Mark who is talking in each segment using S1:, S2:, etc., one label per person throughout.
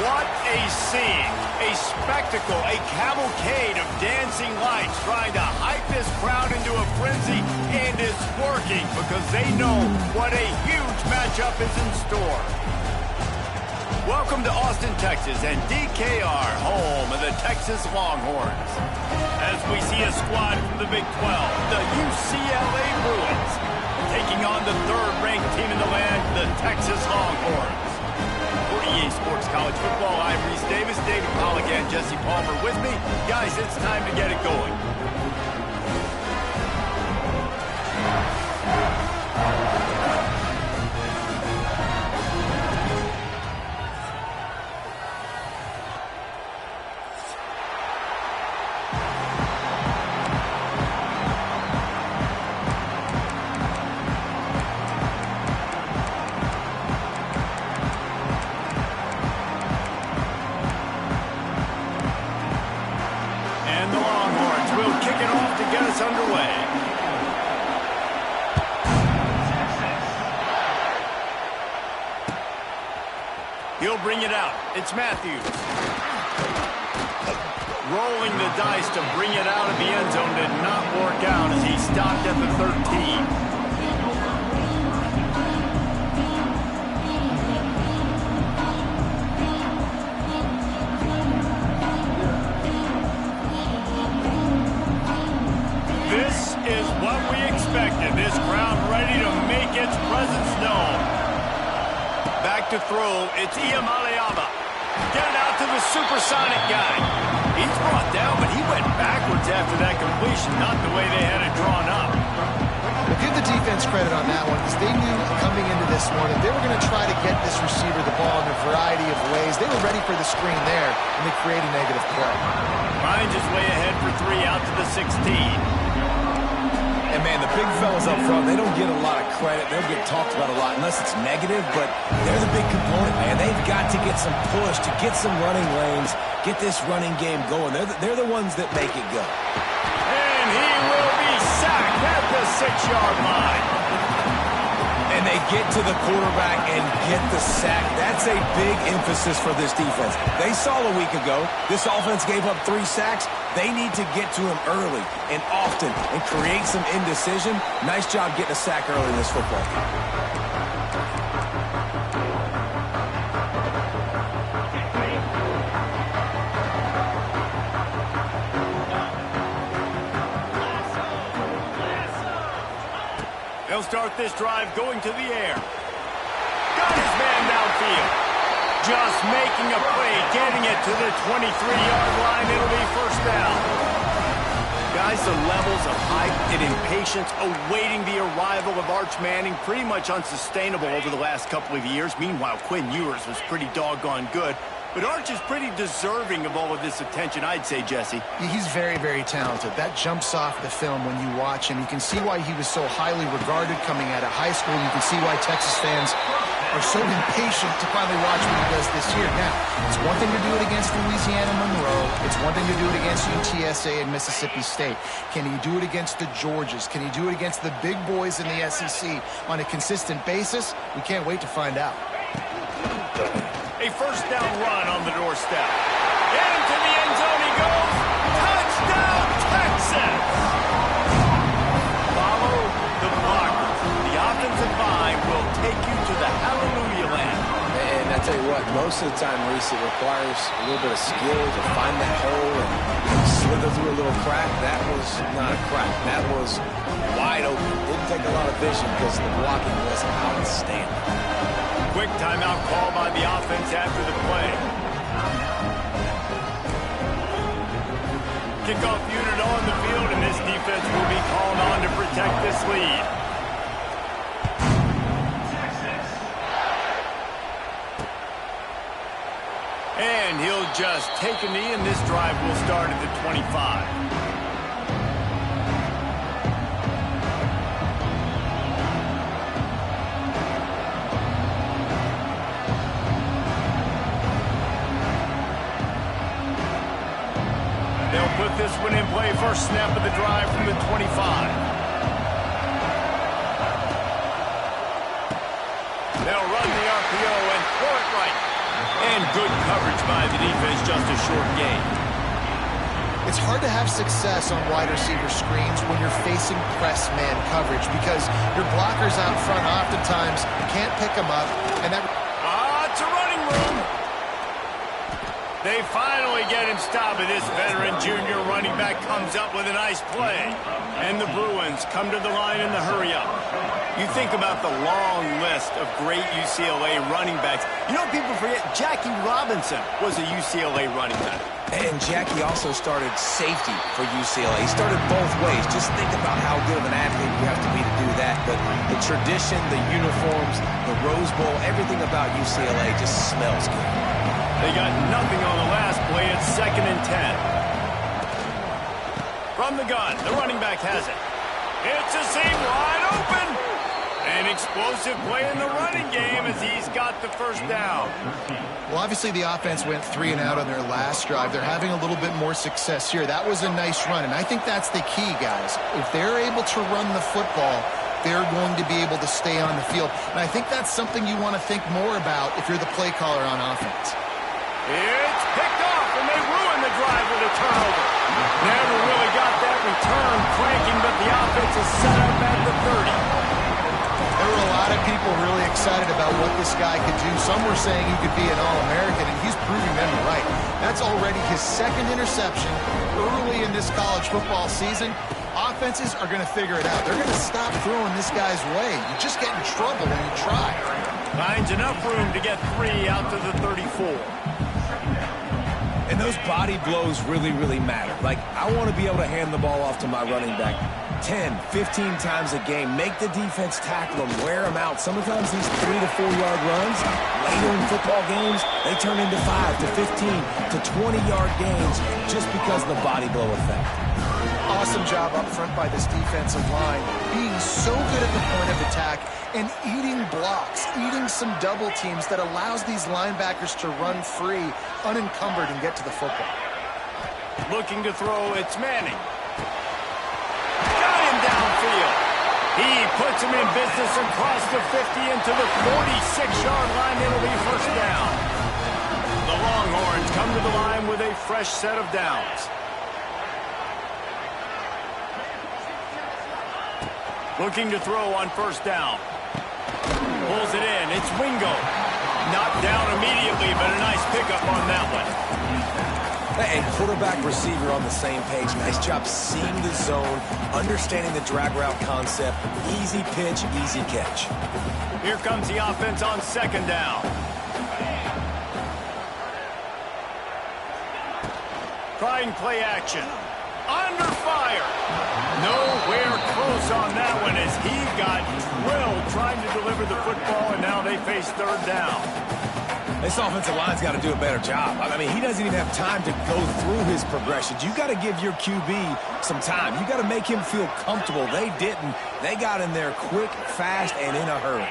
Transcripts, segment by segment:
S1: What a scene, a spectacle, a cavalcade of dancing lights trying to hype this crowd into a frenzy, and it's working because they know what a huge matchup is in store. Welcome to Austin, Texas, and DKR, home of the Texas Longhorns. As we see a squad from the Big 12, the UCLA Bruins, taking on the third-ranked team in the land, the Texas Longhorns. For EA Sports College Football, I'm Reese Davis, David Pollack, and Jesse Palmer with me. Guys, it's time to get it going. Underway. He'll bring it out. It's Matthews. Rolling the dice to bring it out of the end zone did not work out as he stopped at the 13. This crowd ready to make its presence known. Back to throw, it's Iamaleava. Get it out to the supersonic guy. He's brought down, but he went backwards after that completion, not the way they had it drawn up.
S2: Well, give the defense credit on that one, because they knew coming into this one that they were going to try to get this receiver the ball in a variety of ways. They were ready for the screen there, and they created negative play.
S1: Ryan's just way ahead for 3 out to the 16.
S3: And, man, the big fellas up front, they don't get a lot of credit. They'll get talked about a lot unless it's negative, but they're the big component, man. They've got to get some push, to get some running lanes, get this running game going. They're the ones that make it go.
S1: And he will be sacked at the 6-yard line.
S3: And they get to the quarterback and get the sack. That's a big emphasis for this defense. They saw a week ago, this offense gave up 3 sacks. They need to get to him early and often and create some indecision. Nice job getting a sack early in this football game.
S1: They'll start this drive going to the air. Got his man downfield. Just making a play, getting it to the 23-yard line. It'll be first down. Guys, the levels of hype and impatience awaiting the arrival of Arch Manning pretty much unsustainable over the last couple of years. Meanwhile, Quinn Ewers was pretty doggone good. But Arch is pretty deserving of all of this attention, I'd say, Jesse.
S2: He's very, very talented. That jumps off the film when you watch him. You can see why he was so highly regarded coming out of high school. You can see why Texas fans are so impatient to finally watch what he does this year. Now, it's one thing to do it against Louisiana Monroe. It's one thing to do it against UTSA and Mississippi State. Can he do it against the Georgias? Can he do it against the big boys in the SEC on a consistent basis? We can't wait to find out.
S1: A first down run on the doorstep. Into the end zone he goes. Touchdown, Texas! Follow the blockers. The offensive line will take you to the hallelujah land.
S3: And I tell you what, most of the time, Reese, it requires a little bit of skill to find that hole and slither through a little crack. That was not a crack. That was wide open. Didn't take a lot of vision because the blocking was outstanding.
S1: Quick timeout call by the offense after the play. Kickoff unit on the field, and this defense will be called on to protect this lead. And he'll just take a knee, and this drive will start at the 25. They'll put this one in play, first snap of the drive from the 25. They'll run the RPO and throw it right. And good coverage by the defense, just a short gain.
S2: It's hard to have success on wide receiver screens when you're facing press man coverage because your blockers out front oftentimes can't pick them up. And that...
S1: It's a running room. They finally get him stopped, and this veteran junior running back comes up with a nice play. And the Bruins come to the line in the hurry-up. You think about the long list of great UCLA running backs. You know, people forget Jackie Robinson was a UCLA running back.
S3: And Jackie also started safety for UCLA. He started both ways. Just think about how good of an athlete you have to be to do that. But the tradition, the uniforms, the Rose Bowl, everything about UCLA just smells good.
S1: They got nothing on the last play. It's 2nd and 10. From the gun, the running back has it. It's a seam wide open. An explosive play in the running game as he's got the first down.
S2: Well, obviously the offense went 3 and out on their last drive. They're having a little bit more success here. That was a nice run, and I think that's the key, guys. If they're able to run the football, they're going to be able to stay on the field. And I think that's something you want to think more about if you're the play caller on offense.
S1: It's picked off, and they ruin the drive with a turnover. Never really got that return cranking, but the offense is set up at the 30.
S2: There were a lot of people really excited about what this guy could do. Some were saying he could be an All-American, and he's proving them right. That's already his 2nd interception early in this college football season. Offenses are going to figure it out. They're going to stop throwing this guy's way. You just get in trouble when you try.
S1: Finds enough room to get 3 out to the 34.
S3: And those body blows really, really matter. Like, I want to be able to hand the ball off to my running back 10, 15 times a game. Make the defense tackle him, wear him out. Sometimes these 3 to 4 yard runs, later in football games, they turn into 5 to 15 to 20-yard gains just because of the body blow effect.
S2: Awesome job up front by this defensive line, being so good at the point of attack and eating blocks, eating some double teams that allows these linebackers to run free, unencumbered, and get to the football.
S1: Looking to throw, it's Manning. Got him downfield. He puts him in business across the 50 into the 46-yard line. It'll be first down. The Longhorns come to the line with a fresh set of downs. Looking to throw on first down. Pulls it in. It's Wingo. Knocked down immediately, but a nice pickup on that one.
S3: And quarterback receiver on the same page. Nice job seeing the zone, understanding the drag route concept. Easy pitch, easy catch.
S1: Here comes the offense on 2nd down. Trying play action. Under fire. Nowhere close on that one as he got drilled trying to deliver the football, and now they face 3rd down.
S3: This offensive line's got to do a better job. I mean, he doesn't even have time to go through his progressions. You got to give your QB some time. You got to make him feel comfortable. They didn't. They got in there quick, fast, and in a hurry.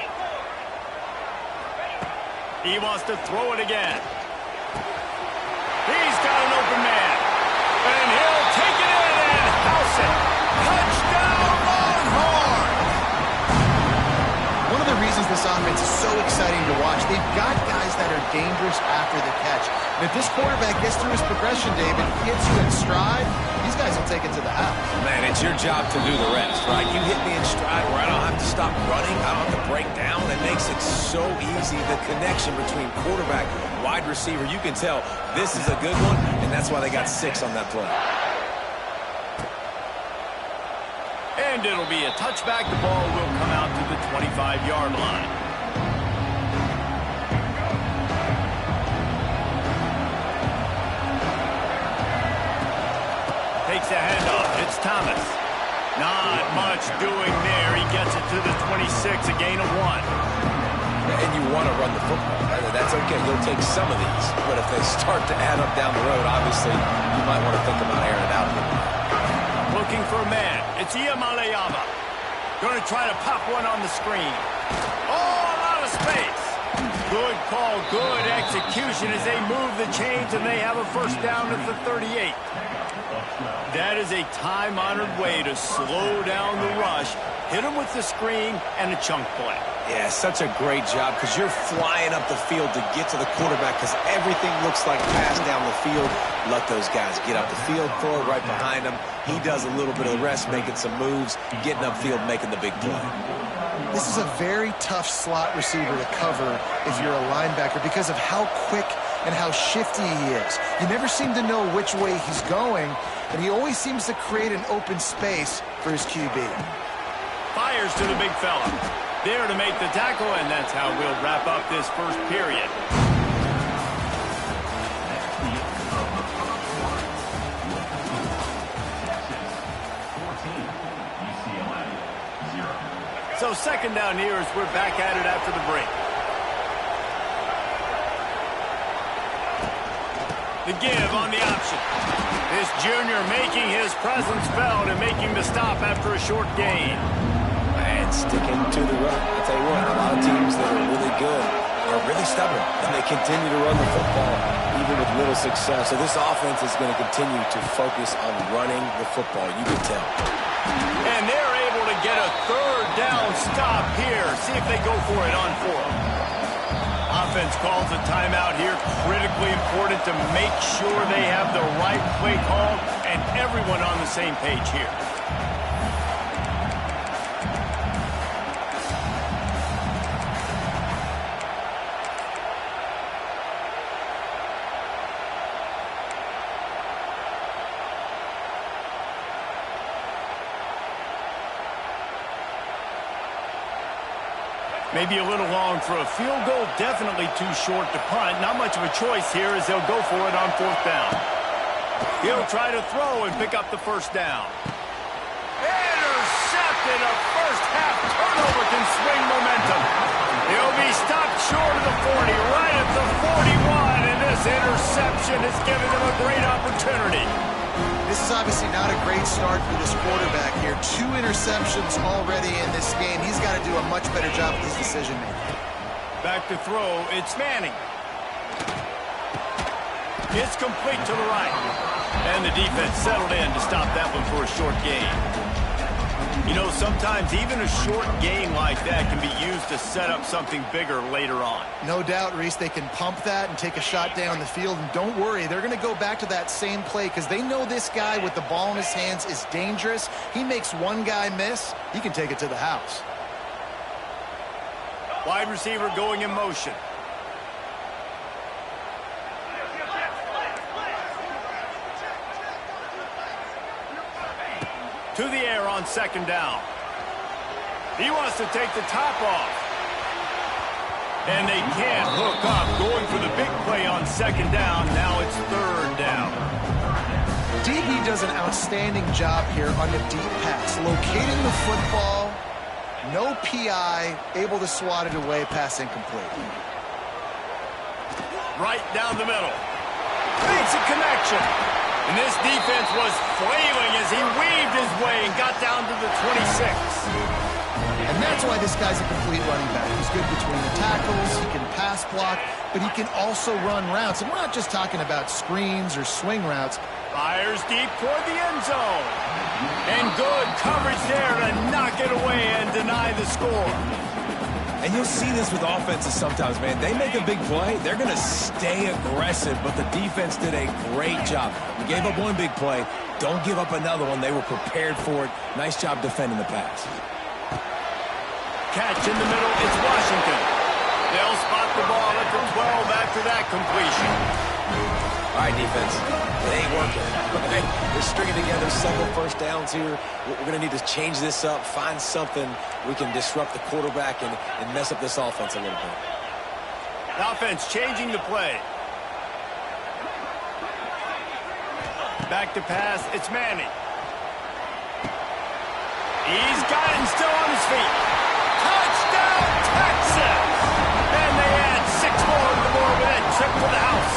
S1: He wants to throw it again. He's got an open man. And he'll take it in and house it. Touchdown, Longhorn!
S2: One of the reasons this offense is so exciting to watch, they've got guys that are dangerous after the catch. And if this quarterback gets through his progression, David, gets you in stride, these guys will take it to the house.
S3: Man, it's your job to do the rest, right? You hit me in stride where I don't have to stop running. I don't have to break down. It makes it so easy. The connection between quarterback, wide receiver, you can tell this is a good one, and that's why they got 6 on that play.
S1: And it'll be a touchback. The ball will come out to the 25-yard line. Takes a handoff. It's Thomas. Not much doing there. He gets it to the 26, a gain of 1.
S3: And you want to run the football. That's okay. You'll take some of these. But if they start to add up down the road, obviously, you might want to think about airing it out a little bit.
S1: Looking for a man. It's Iyamaleava. Going to try to pop one on the screen. Oh, a lot of space. Good call, good execution as they move the chains, and they have a first down at the 38. That is a time-honored way to slow down the rush, hit them with the screen, and a chunk play.
S3: Yeah, such a great job because you're flying up the field to get to the quarterback because everything looks like pass down the field. Let those guys get up the field, throw it right behind him. He does a little bit of the rest, making some moves, getting upfield, making the big play.
S2: This is a very tough slot receiver to cover if you're a linebacker because of how quick and how shifty he is. You never seem to know which way he's going, and he always seems to create an open space for his QB.
S1: Fires to the big fella. There to make the tackle, and that's how we'll wrap up this first period. So second down here as we're back at it after the break. The give on the option. This junior making his presence felt and making the stop after a short gain.
S3: And sticking to the run. I'll tell you what, a lot of teams that are really good are really stubborn, and they continue to run the football even with little success. So this offense is going to continue to focus on running the football. You can tell.
S1: And they're able to get a third down stop here. See if they go for it on fourth. Offense calls a timeout here. Critically important to make sure they have the right play call and everyone on the same page here. Maybe a little long for a field goal, definitely too short to punt. Not much of a choice here as they'll go for it on fourth down. He'll try to throw and pick up the first down. Intercepted. A first half turnover can swing momentum. He'll be stopped short of the 40, right at the 41, and this interception has given them a great opportunity.
S2: This is obviously not a great start for this quarterback here. 2 interceptions already in this game. He's got to do a much better job with his decision-making.
S1: Back to throw, it's Manning. It's complete to the right. And the defense settled in to stop that one for a short gain. You know, sometimes even a short gain like that can be used to set up something bigger later on.
S2: No doubt, Reese, they can pump that and take a shot down the field. And don't worry, they're going to go back to that same play because they know this guy with the ball in his hands is dangerous. He makes one guy miss, he can take it to the house.
S1: Wide receiver going in motion. To the air on second down. He wants to take the top off. And they can't hook up. Going for the big play on second down. Now it's third down.
S2: DB does an outstanding job here on the deep pass. Locating the football, no PI, able to swat it away, pass incomplete.
S1: Right down the middle. Makes a connection. And this defense was flailing as he weaved his way and got down to the 26.
S2: And that's why this guy's a complete running back. He's good between the tackles, he can pass block, but he can also run routes. And we're not just talking about screens or swing routes.
S1: Fires deep toward the end zone. And good coverage there to knock it away and deny the score.
S3: And you'll see this with offenses sometimes, man. They make a big play, they're going to stay aggressive, but the defense did a great job. We gave up one big play. Don't give up another one. They were prepared for it. Nice job defending the pass.
S1: Catch in the middle, it's Washington. They'll spot the ball at the 12 after that completion.
S3: All right, defense, it ain't working. They're stringing together several first downs here. We're going to need to change this up, find something we can disrupt the quarterback and mess up this offense a little bit.
S1: The offense changing the play. Back to pass, it's Manning. He's got him still on his feet. Touchdown, Texas! And they add 6 more to the board with that trip to the house.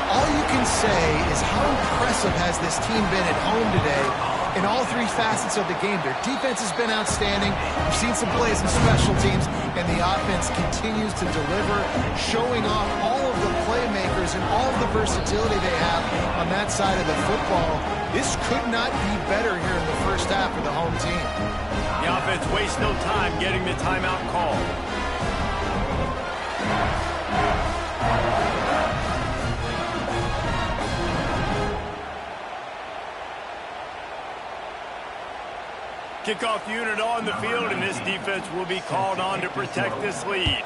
S2: All you can say is how impressive has this team been at home today in all 3 facets of the game. Their defense has been outstanding. We've seen some plays in special teams, and the offense continues to deliver, showing off all of the playmaking playmakers and all the versatility they have on that side of the football, this could not be better here in the first half for the home team.
S1: The offense wastes no time getting the timeout called. Kickoff unit on the field, and this defense will be called on to protect this lead.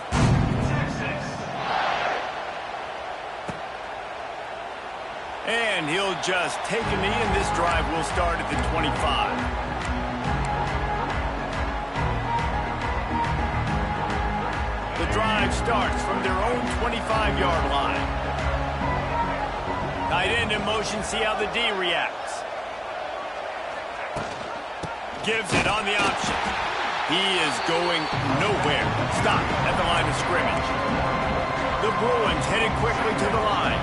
S1: And he'll just take a knee, and this drive will start at the 25. The drive starts from their own 25-yard line. Tight end in motion, see how the D reacts. Gives it on the option. He is going nowhere. Stop at the line of scrimmage. The Bruins headed quickly to the line.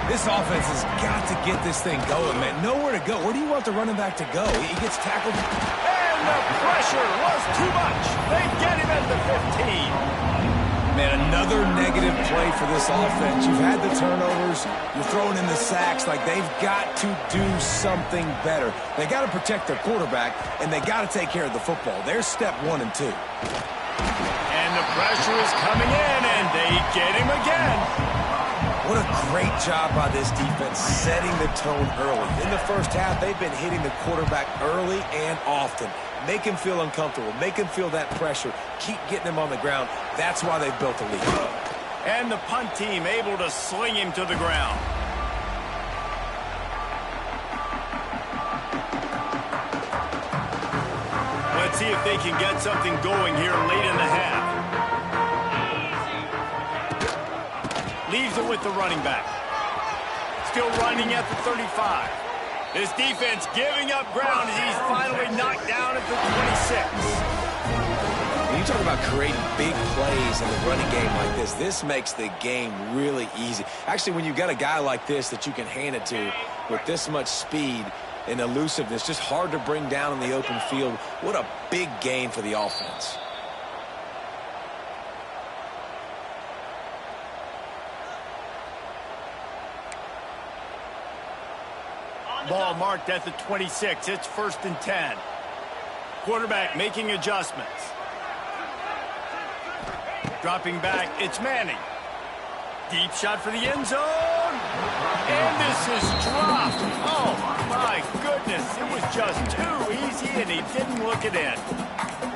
S3: This offense has got to get this thing going, man. Nowhere to go. Where do you want the running back to go? He gets tackled.
S1: And the pressure was too much. They get him at the 15.
S3: Man, another negative play for this offense. You've had the turnovers. You're throwing in the sacks. Like, they've got to do something better. They got to protect their quarterback, and they got to take care of the football. There's step 1 and 2.
S1: And the pressure is coming in, and they get him again.
S3: What a great job by this defense setting the tone early. In the first half, they've been hitting the quarterback early and often. Make him feel uncomfortable. Make him feel that pressure. Keep getting him on the ground. That's why they've built a lead.
S1: And the punt team able to sling him to the ground. Let's see if they can get something going here late in the half. Leaves it with the running back. Still running at the 35. This defense giving up ground as he's finally knocked down at the 26.
S3: When you talk about creating big plays in the running game like this makes the game really easy. Actually, when you've got a guy like this that you can hand it to with this much speed and elusiveness, just hard to bring down in the open field, what a big gain for the offense.
S1: Ball marked at the 26. It's 1st and 10. Quarterback making adjustments. Dropping back, it's Manning. Deep shot for the end zone. And this is dropped. Oh, my goodness. It was just too easy, and he didn't look it in.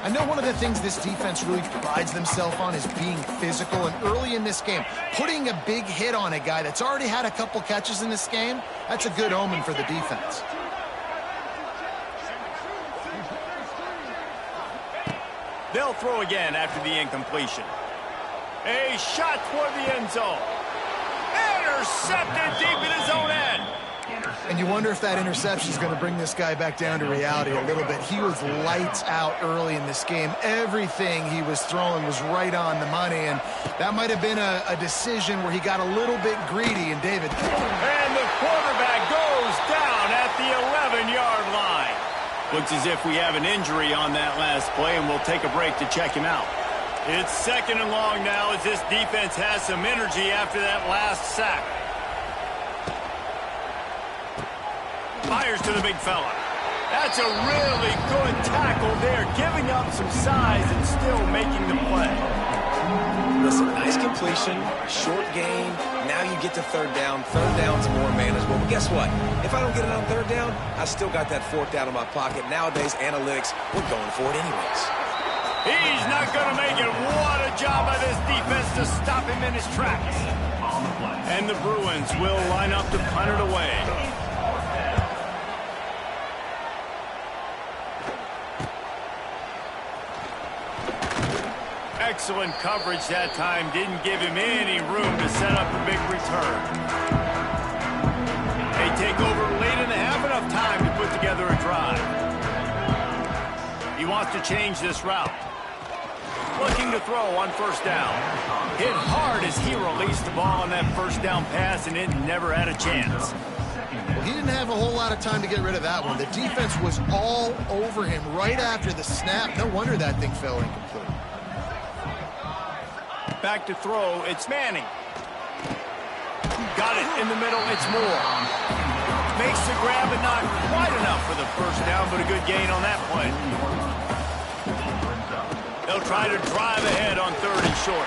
S2: I know one of the things this defense really prides themselves on is being physical, and early in this game, putting a big hit on a guy that's already had a couple catches in this game, that's a good omen for the defense.
S1: They'll throw again after the incompletion. A shot toward the end zone. Intercepted deep in his own end.
S2: And you wonder if that interception is going to bring this guy back down to reality a little bit. He was lights out early in this game. Everything he was throwing was right on the money, and that might have been a decision where he got a little bit greedy, and David.
S1: And the quarterback goes down at the 11-yard line. Looks as if we have an injury on that last play, and we'll take a break to check him out. It's 2nd and long now as this defense has some energy after that last sack. Fires to the big fella. That's a really good tackle there, giving up some size and still making the play.
S3: Listen, nice completion, short gain. Now you get to 3rd down. 3rd down's more manageable. But guess what? If I don't get it on 3rd down, I still got that 4th down in my pocket. Nowadays, analytics, we're going for it anyways.
S1: He's not going to make it. What a job by this defense to stop him in his tracks. And the Bruins will line up to punt it away. Excellent coverage that time. Didn't give him any room to set up a big return. They take over late in the half, enough time to put together a drive. He wants to change this route. Looking to throw on 1st down. Hit hard as he released the ball on that 1st down pass, and it never had a chance.
S2: Well, he didn't have a whole lot of time to get rid of that one. The defense was all over him right after the snap. No wonder that thing fell incomplete.
S1: Back to throw, it's Manning. got it in the middle. It's Moore. Makes the grab, but not quite enough for the first down, but a good gain on that play. They'll try to drive ahead on 3rd and short.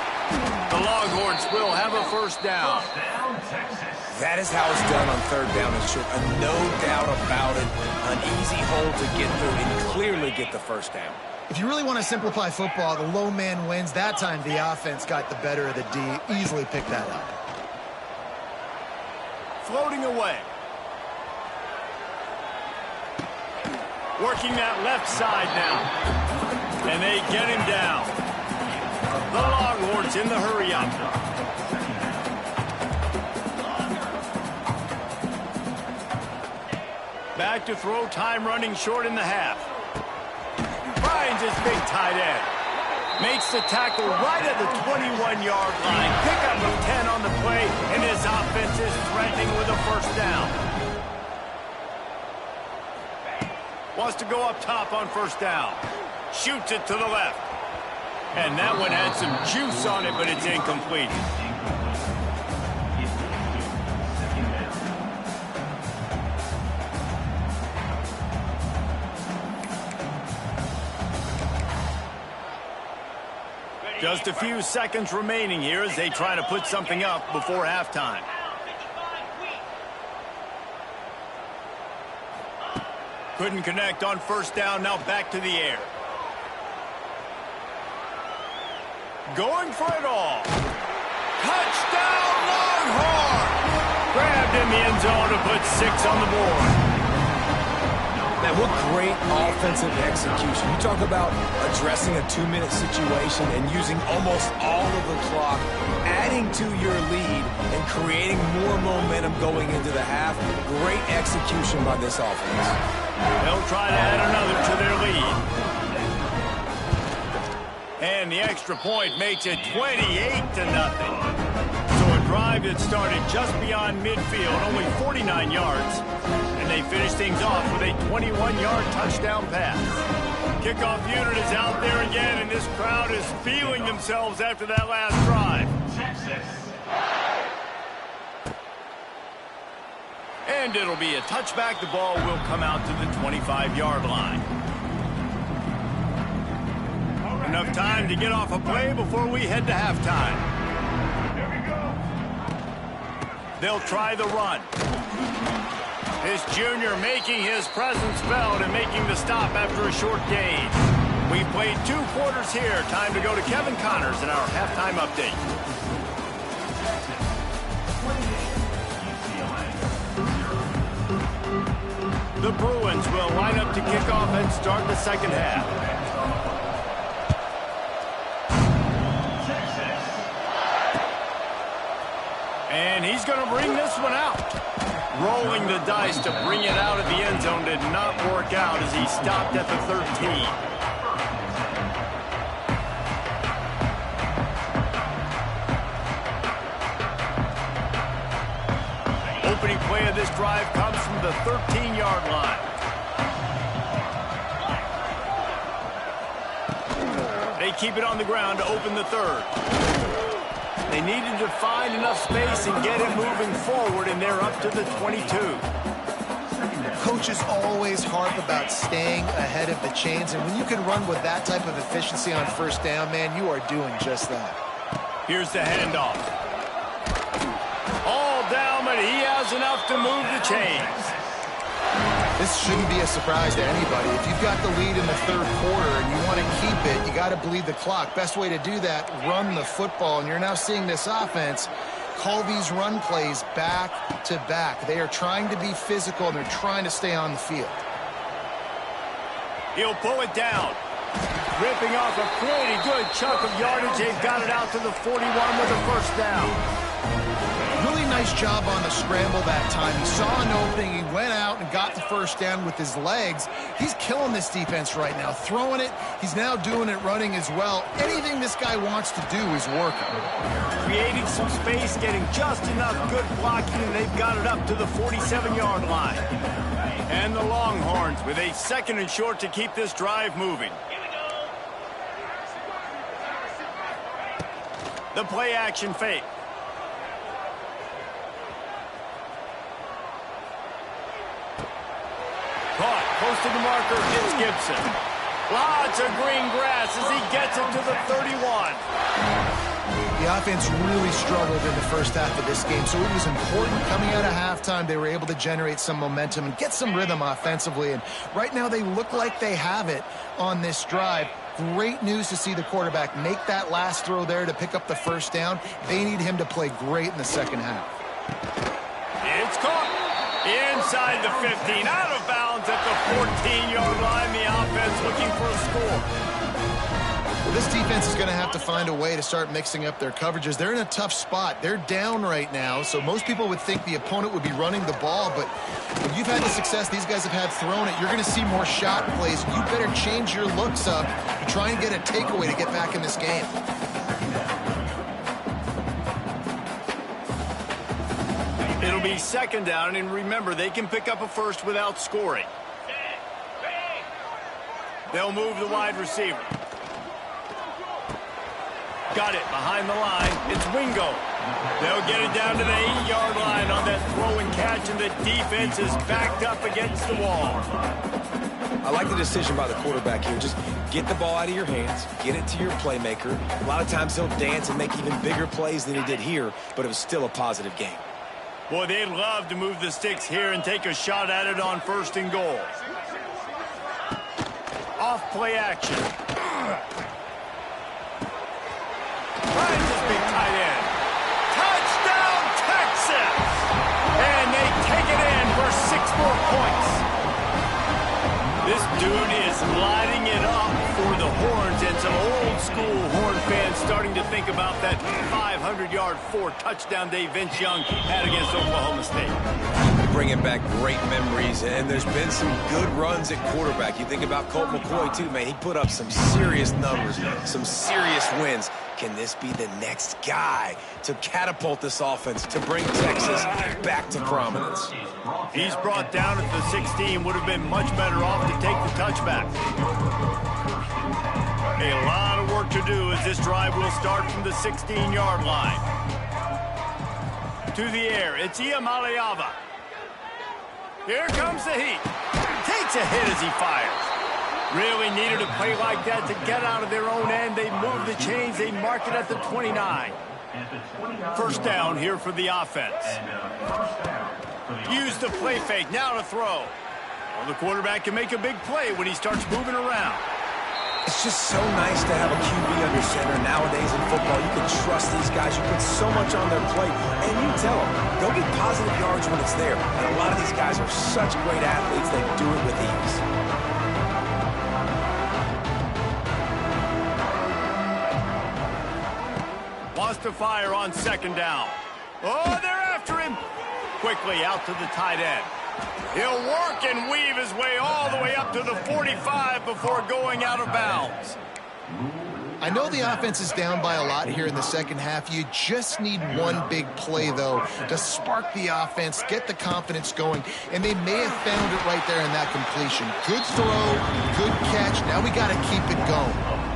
S1: The Longhorns will have a first down.
S3: That is how it's done on 3rd down and short. No doubt about it. An easy hole to get through and clearly get the first down.
S2: If you really want to simplify football, the low man wins. That time the offense got the better of the D. Easily picked that up.
S1: Floating away. Working that left side now. And they get him down. The Longhorns in the hurry up. Back to throw, time running short in the half. Finds his big tight end. Makes the tackle right at the 21-yard line. Pickup of 10 on the play, and his offense is threatening with a first down. Wants to go up top on first down. Shoots it to the left. And that one had some juice on it, but it's incomplete. Just a few seconds remaining here as they try to put something up before halftime. Couldn't connect on first down, now back to the air. Going for it all. Touchdown, Longhorn! Grabbed in the end zone to put 6 on the board.
S3: Man, what great offensive execution. You talk about addressing a 2-minute situation and using almost all of the clock, adding to your lead and creating more momentum going into the half. Great execution by this offense.
S1: They'll try to add another to their lead. And the extra point makes it 28-0. So a drive that started just beyond midfield, only 49 yards. And they finish things off with a 21-yard touchdown pass. Kickoff unit is out there again, and this crowd is feeling themselves after that last drive. And it'll be a touchback. The ball will come out to the 25-yard line. Enough time to get off a play before we head to halftime. They'll try the run. This junior making his presence felt and making the stop after a short gain. We played 2 quarters here. Time to go to Kevin Connors in our halftime update. The Bruins will line up to kick off and start the second half. And he's going to bring this one out. Rolling the dice to bring it out of the end zone did not work out as he stopped at the 13. Opening play of this drive comes from the 13-yard line. They keep it on the ground to open the third. They needed to find enough space and get it moving forward, and they're up to the 22.
S2: Coaches always harp about staying ahead of the chains, and when you can run with that type of efficiency on first down, man, you are doing just that.
S1: Here's the handoff. All down, but he has enough to move the chains.
S2: This shouldn't be a surprise to anybody. If you've got the lead in the third quarter and you want to keep it, you got to bleed the clock. Best way to do that, run the football. And you're now seeing this offense call these run plays back to back. They are trying to be physical, and they're trying to stay on the field.
S1: He'll pull it down. Ripping off a pretty good chunk of yardage. They've got it out to the 41 with a first down.
S2: Really nice job on the scramble that time. He saw an opening. He went out and got the first down with his legs. He's killing this defense right now. Throwing it. He's now doing it running as well. Anything this guy wants to do is working.
S1: Creating some space, getting just enough good blocking, and they've got it up to the 47-yard line. And the Longhorns with a 2nd and short to keep this drive moving. The play action fake. Caught, close to the marker, it's Gibson. Lots of green grass as he gets it to the 31.
S2: The offense really struggled in the first half of this game, so it was important coming out of halftime. They were able to generate some momentum and get some rhythm offensively, and right now they look like they have it on this drive. Great news to see the quarterback make that last throw there to pick up the first down. They need him to play great in the second half.
S1: It's caught inside the 15, out of bounds at the 14-yard line. The offense looking for a score.
S2: Well, this defense is going to have to find a way to start mixing up their coverages. They're in a tough spot. They're down right now, so most people would think the opponent would be running the ball, but when you've had the success these guys have had throwing it, you're going to see more shot plays. You better change your looks up to try and get a takeaway to get back in this game.
S1: It'll be second down, and remember, they can pick up a first without scoring. They'll move the wide receiver. Got it behind the line. It's Wingo. They'll get it down to the 8-yard line on that throw and catch, and the defense is backed up against the wall.
S3: I like the decision by the quarterback here. Just get the ball out of your hands, get it to your playmaker. A lot of times he'll dance and make even bigger plays than he did here, but it was still a positive game.
S1: Boy, they'd love to move the sticks here and take a shot at it on 1st and goal. Off play action. Finds his big tight end. Touchdown, Texas! And they take it in for 6 more points. This dude is lighting it up for the Horns, and some old-school Horn fans starting to think about that 500-yard 4-touchdown day Vince Young had against Oklahoma State.
S3: Bringing back great memories, and there's been some good runs at quarterback. You think about Colt McCoy, too, man. He put up some serious numbers, some serious wins. Can this be the next guy to catapult this offense, to bring Texas back to prominence?
S1: He's brought down at the 16. Would have been much better off to take the touchback. A lot of work to do as this drive will start from the 16-yard line. To the air, it's Iamaleava. Here comes the heat. Takes a hit as he fires. Really needed a play like that to get out of their own end. They move the chains. They mark it at the 29. First down here for the offense. Use the play fake. Now to throw. Well, the quarterback can make a big play when he starts moving around.
S3: It's just so nice to have a QB under center nowadays in football. You can trust these guys. You put so much on their plate, and you tell them, go get positive yards when it's there. And a lot of these guys are such great athletes, they do it with ease.
S1: Wants to fire on 2nd down. Oh, they're after him. Quickly out to the tight end. He'll work and weave his way all the way up to the 45 before going out of bounds.
S2: I know the offense is down by a lot here in the second half. You just need one big play, though, to spark the offense, get the confidence going, and they may have found it right there in that completion. Good throw, good catch. Now we got to keep it going.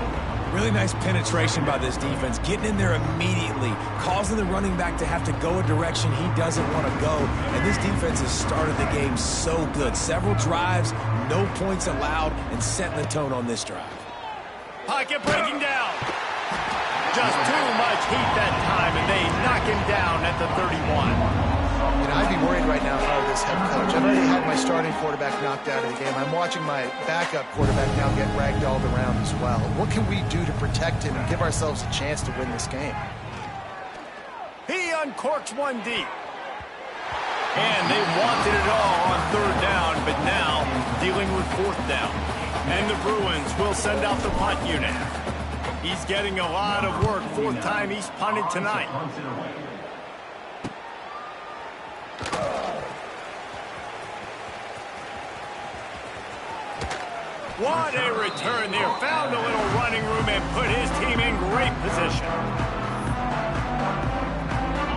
S3: Really nice penetration by this defense, getting in there immediately, causing the running back to have to go a direction he doesn't want to go. And this defense has started the game so good. Several drives, no points allowed, and setting the tone on this drive.
S1: Pocket breaking down. Just too much heat that time, and they knock him down at the 31.
S2: You know, I'd be worried right now if I were this head coach. I've already had my starting quarterback knocked out of the game. I'm watching my backup quarterback now get ragdolled around as well. What can we do to protect him and give ourselves a chance to win this game?
S1: He uncorks one deep. And they wanted it all on 3rd down, but now dealing with 4th down. And the Bruins will send out the punt unit. He's getting a lot of work. 4th time he's punted tonight. What a return there. Found a little running room and put his team in great position.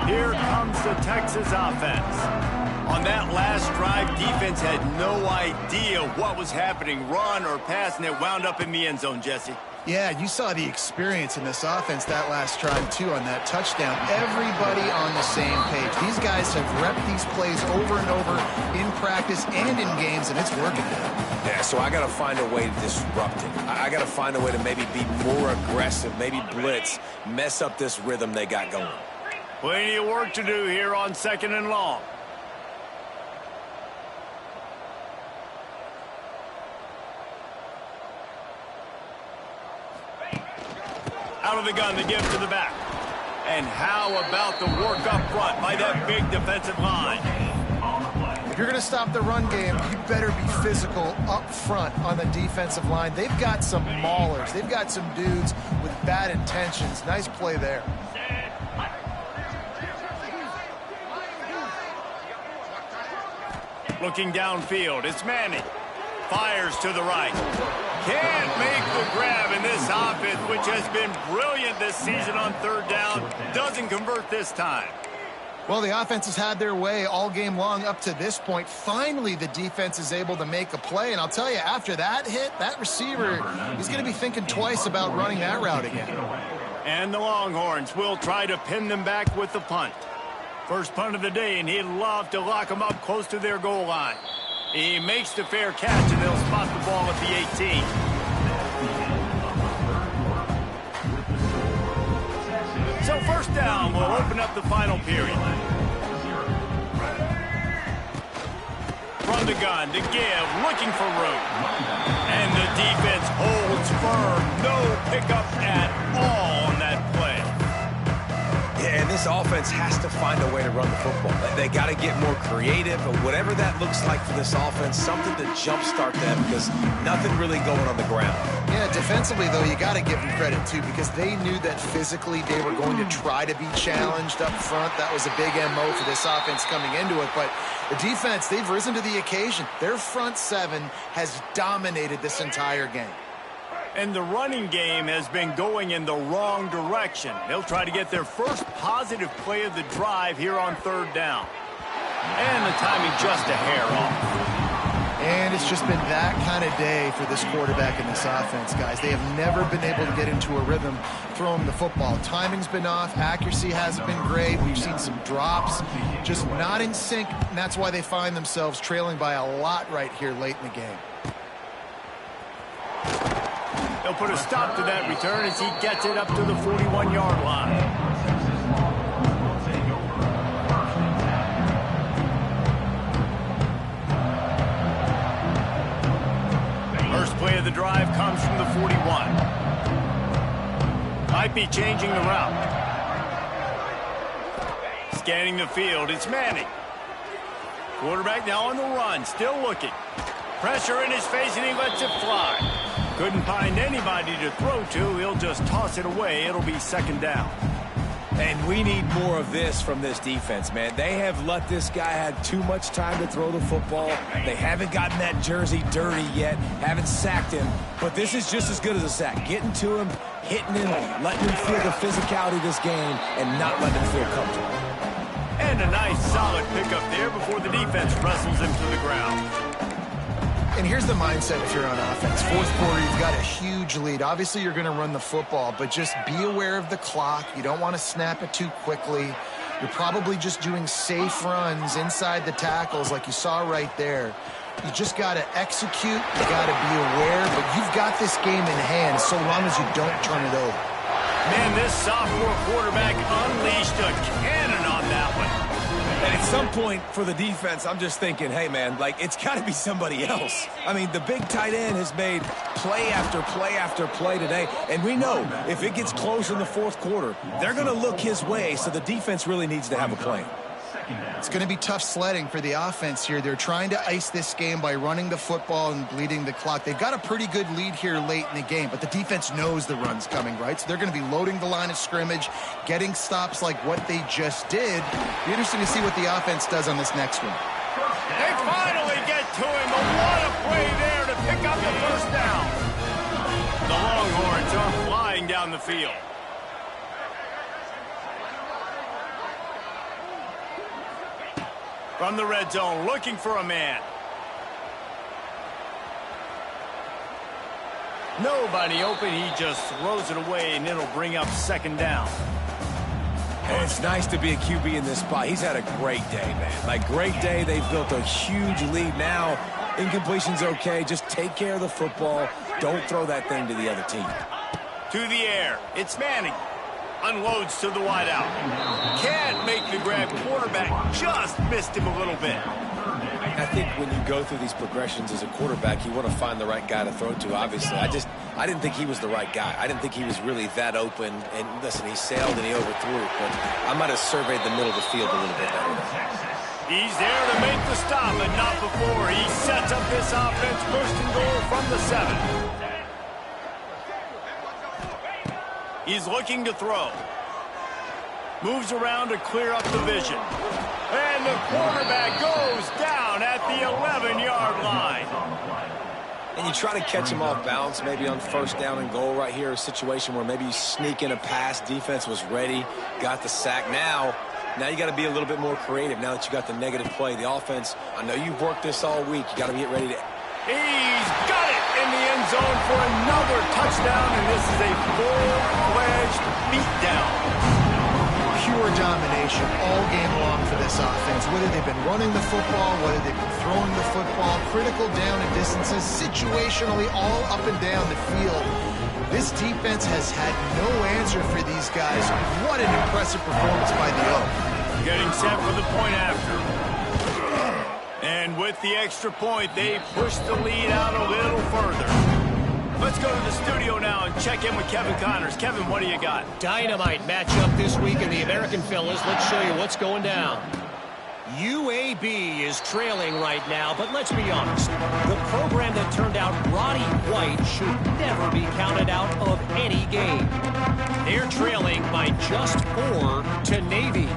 S1: Here comes the Texas offense. On that last drive, defense had no idea what was happening, run or pass, and it wound up in the end zone, Jesse.
S2: Yeah, you saw the experience in this offense that last drive, too, on that touchdown. Everybody on the same page. These guys have repped these plays over and over in practice and in games, and it's working.
S3: Yeah, so I got to find a way to disrupt it. I got to find a way to maybe be more aggressive, maybe blitz, mess up this rhythm they got going.
S1: Plenty of work to do here on 2nd and long. Out of the gun, they give to the back. And how about the work up front by that big defensive line?
S2: If you're going to stop the run game, you better be physical up front on the defensive line. They've got some maulers. They've got some dudes with bad intentions. Nice play there.
S1: Looking downfield, it's Manning. Fires to the right. Can't make the grab in this offense, which has been brilliant this season on 3rd down. Doesn't convert this time.
S2: Well, the offense has had their way all game long up to this point. Finally, the defense is able to make a play. And I'll tell you, after that hit, that receiver, he's going to be thinking twice about running that route again.
S1: And the Longhorns will try to pin them back with the punt. First punt of the day, and he'd love to lock them up close to their goal line. He makes the fair catch, and they'll spot the ball at the 18. So 1st down will open up the final period. From the gun to give, looking for room. And the defense holds firm. No pickup at all on that play.
S3: Yeah, and this offense has to find a way to run the football. They got to get more creative, or whatever that looks like for this offense, something to jumpstart them, because nothing really going on the ground.
S2: Yeah, defensively, though, you got to give them credit, too, because they knew that physically they were going to try to be challenged up front. That was a big MO for this offense coming into it. But the defense, they've risen to the occasion. Their front 7 has dominated this entire game.
S1: And the running game has been going in the wrong direction. They'll try to get their first positive play of the drive here on 3rd down. And the timing just a hair off.
S2: And it's just been that kind of day for this quarterback and this offense, guys. They have never been able to get into a rhythm throwing the football. Timing's been off. Accuracy hasn't been great. We've seen some drops, just not in sync. And that's why they find themselves trailing by a lot right here late in the game.
S1: They'll put a stop to that return as he gets it up to the 41-yard line. First play of the drive comes from the 41. Might be changing the route. Scanning the field, it's Manning. Quarterback now on the run, still looking. Pressure in his face, and he lets it fly. Couldn't find anybody to throw to. He'll just toss it away. It'll be 2nd down.
S3: And we need more of this from this defense, man. They have let this guy have too much time to throw the football. They haven't gotten that jersey dirty yet, haven't sacked him. But this is just as good as a sack. Getting to him, hitting him, letting him feel the physicality of this game, and not letting him feel comfortable.
S1: And a nice solid pickup there before the defense wrestles him to the ground.
S2: And here's the mindset if you're on offense. 4th quarter, you've got a huge lead. Obviously, you're going to run the football, but just be aware of the clock. You don't want to snap it too quickly. You're probably just doing safe runs inside the tackles like you saw right there. You just got to execute. You got to be aware, but you've got this game in hand so long as you don't turn it over.
S1: Man, this sophomore quarterback unleashed a cannon on that one.
S3: And at some point for the defense, I'm just thinking, hey, man, like, it's got to be somebody else. I mean, the big tight end has made play after play after play today. And we know if it gets close in the 4th quarter, they're going to look his way, so the defense really needs to have a plan.
S2: It's going to be tough sledding for the offense here. They're trying to ice this game by running the football and bleeding the clock. They've got a pretty good lead here late in the game, but the defense knows the run's coming, right? So they're going to be loading the line of scrimmage, getting stops like what they just did. Be interesting to see what the offense does on this next one.
S1: They finally get to him, but what a play there to pick up the 1st down. The Longhorns are flying down the field. From the red zone, looking for a man. Nobody open. He just throws it away, and it'll bring up second down.
S3: And it's nice to be a QB in this spot. He's had a great day, man. Like, great day. They've built a huge lead now. Incompletion's okay. Just take care of the football. Don't throw that thing to the other team.
S1: To the air. It's Manning. Unloads to the wideout. Can't make the grab. Quarterback just missed him a little bit.
S3: I think when you go through these progressions as a quarterback, you want to find the right guy to throw to, obviously. I didn't think he was the right guy. I didn't think he was really that open. And listen, he sailed and he overthrew it, but I might have surveyed the middle of the field a little bit better.
S1: He's there to make the stop, but not before. He sets up this offense, first and goal from the 7. He's looking to throw. Moves around to clear up the vision. And the quarterback goes down at the 11-yard line.
S3: And you try to catch him off balance, maybe on first down and goal right here, a situation where maybe you sneak in a pass, defense was ready, got the sack. Now you got to be a little bit more creative now that you got the negative play. The offense, I know you've worked this all week. You got to get ready to...
S1: He's got it in the end zone for another touchdown, and this is a full-fledged beatdown.
S2: Pure domination all game long for this offense. Whether they've been running the football, whether they've been throwing the football, critical down and distances, situationally all up and down the field. This defense has had no answer for these guys. What an impressive performance by the Oak.
S1: Getting set for the point after. And with the extra point, they push the lead out a little further. Let's go to the studio now and check in with Kevin Connors. Kevin, what do you got?
S4: Dynamite matchup this week in the American, fellas. Let's show you what's going down. UAB is trailing right now, but let's be honest. The program that turned out Roddy White should never be counted out of any game. They're trailing by just 4 to Navy.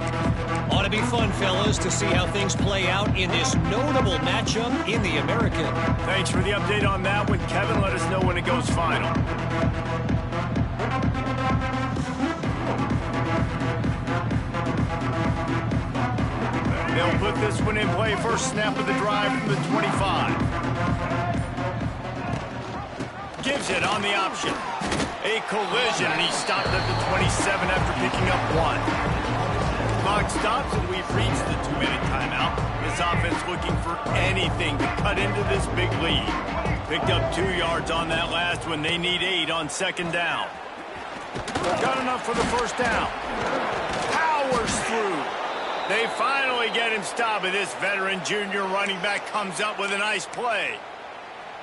S4: Ought to be fun, fellas, to see how things play out in this notable matchup in the American.
S1: Thanks for the update on that one, Kevin. Let us know when it goes final. They'll put this one in play. First snap of the drive from the 25. Gives it on the option. A collision, and he stopped at the 27 after picking up 1. Clock stops, and we've reached the 2-minute timeout. This offense looking for anything to cut into this big lead. Picked up 2 yards on that last one. They need 8 on second down. Got enough for the first down. Powers through. They finally get him stopped, and this veteran junior running back comes up with a nice play.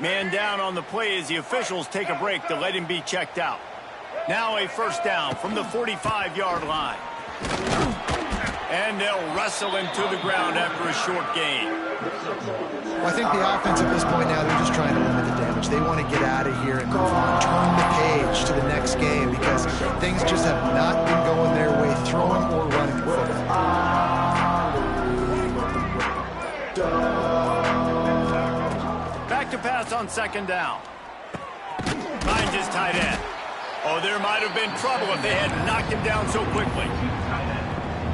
S1: Man down on the play as the officials take a break to let him be checked out. Now a first down from the 45-yard line. And they'll wrestle him to the ground after a short gain.
S2: Well, I think the offense at this point now, they're just trying to limit the damage. They want to get out of here and move on, turn the page to the next game because things just have not been going their way, throwing or running the football.
S1: Back to pass on second down. Finds his tight end. Oh, there might have been trouble if they had knocked him down so quickly.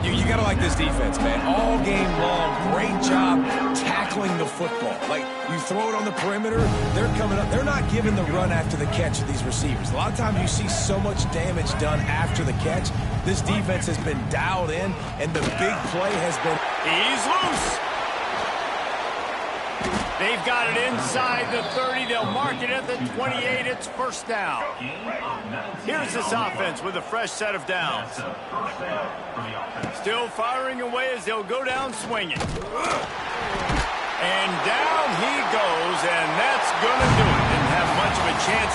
S3: You got to like this defense, man. All game long, great job tackling the football. Like, you throw it on the perimeter, they're coming up. They're not giving the run after the catch of these receivers. A lot of times you see so much damage done after the catch. This defense has been dialed in, and the big play has been...
S1: He's loose. They've got it inside the 30. They'll mark it at the 28. It's first down. Here's this offense with a fresh set of downs. Still firing away as they'll go down swinging. And down he goes, and that's going to do it. Didn't have much of a chance